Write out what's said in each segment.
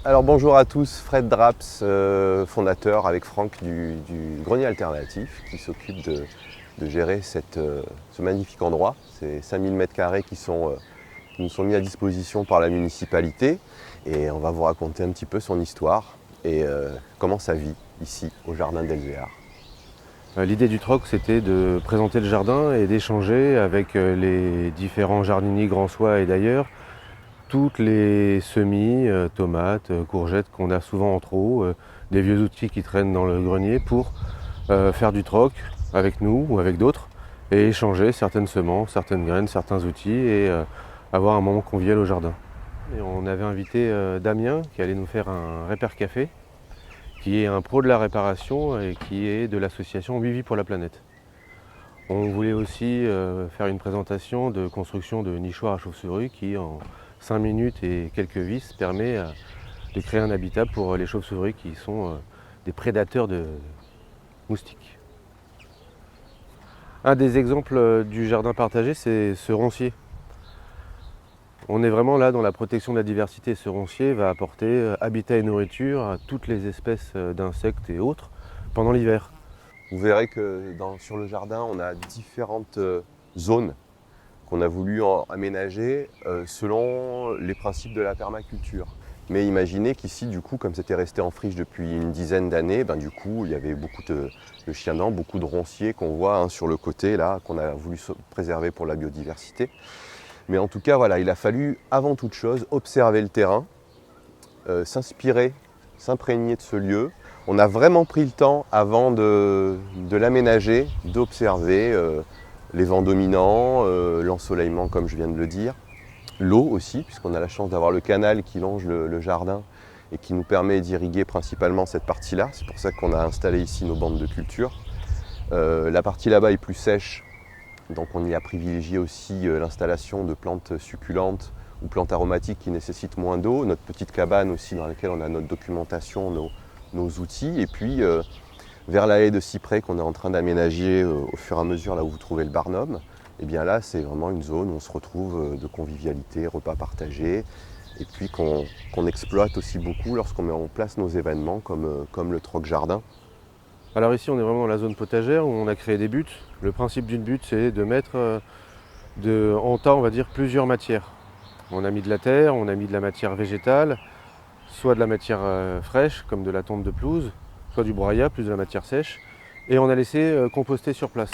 Alors bonjour à tous, Fred Draps, fondateur avec Franck du Grenier Alternatif qui s'occupe de gérer ce magnifique endroit. C'est 5000 m² qui nous sont mis à disposition par la municipalité et on va vous raconter un petit peu son histoire et comment ça vit ici au jardin d'Elzéar. L'idée du troc, c'était de présenter le jardin et d'échanger avec les différents jardiniers gransois et d'ailleurs, toutes les semis, tomates, courgettes qu'on a souvent en trop, des vieux outils qui traînent dans le grenier pour faire du troc avec nous ou avec d'autres et échanger certaines semences, certaines graines, certains outils et avoir un moment convivial au jardin. Et on avait invité Damien qui allait nous faire un Repair Café, qui est un pro de la réparation et qui est de l'association Oui Vie pour la planète. On voulait aussi faire une présentation de construction de nichoirs à chauves-souris qui, en 5 minutes et quelques vis, permet de créer un habitat pour les chauves-souris qui sont des prédateurs de moustiques. Un des exemples du jardin partagé, c'est ce roncier. On est vraiment là dans la protection de la diversité. Ce roncier va apporter habitat et nourriture à toutes les espèces d'insectes et autres pendant l'hiver. Vous verrez que sur le jardin, on a différentes zones qu'on a voulu aménager selon les principes de la permaculture. Mais imaginez qu'ici, du coup, comme c'était resté en friche depuis une dizaine d'années, du coup, il y avait beaucoup de chiens dents, beaucoup de ronciers qu'on voit sur le côté, là, qu'on a voulu préserver pour la biodiversité. Mais en tout cas, voilà, il a fallu, avant toute chose, observer le terrain, s'inspirer, s'imprégner de ce lieu. On a vraiment pris le temps, avant de l'aménager, d'observer les vents dominants, l'ensoleillement, comme je viens de le dire, l'eau aussi, puisqu'on a la chance d'avoir le canal qui longe le jardin et qui nous permet d'irriguer principalement cette partie-là. C'est pour ça qu'on a installé ici nos bandes de culture. La partie là-bas est plus sèche, donc on y a privilégié aussi l'installation de plantes succulentes ou plantes aromatiques qui nécessitent moins d'eau. Notre petite cabane aussi dans laquelle on a notre documentation, nos outils. Et puis vers la haie de cyprès qu'on est en train d'aménager au fur et à mesure là où vous trouvez le barnum, et bien là c'est vraiment une zone où on se retrouve de convivialité, repas partagés, et puis qu'on exploite aussi beaucoup lorsqu'on met en place nos événements comme le troc jardin. Alors ici, on est vraiment dans la zone potagère où on a créé des buts. Le principe d'une butte, c'est de mettre en tas, on va dire, plusieurs matières. On a mis de la terre, on a mis de la matière végétale, soit de la matière fraîche, comme de la tonte de pelouse, soit du broyat, plus de la matière sèche, et on a laissé composter sur place.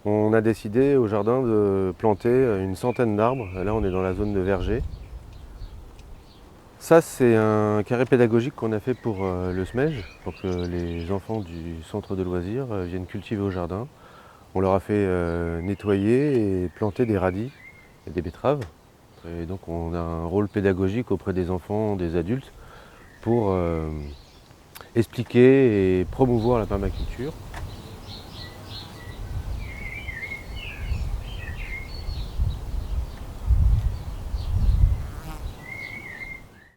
On a décidé au jardin de planter une centaine d'arbres. Là, on est dans la zone de verger. Ça, c'est un carré pédagogique qu'on a fait pour le SMEJ, pour que les enfants du centre de loisirs viennent cultiver au jardin. On leur a fait nettoyer et planter des radis et des betteraves. Et donc on a un rôle pédagogique auprès des enfants, des adultes, pour expliquer et promouvoir la permaculture.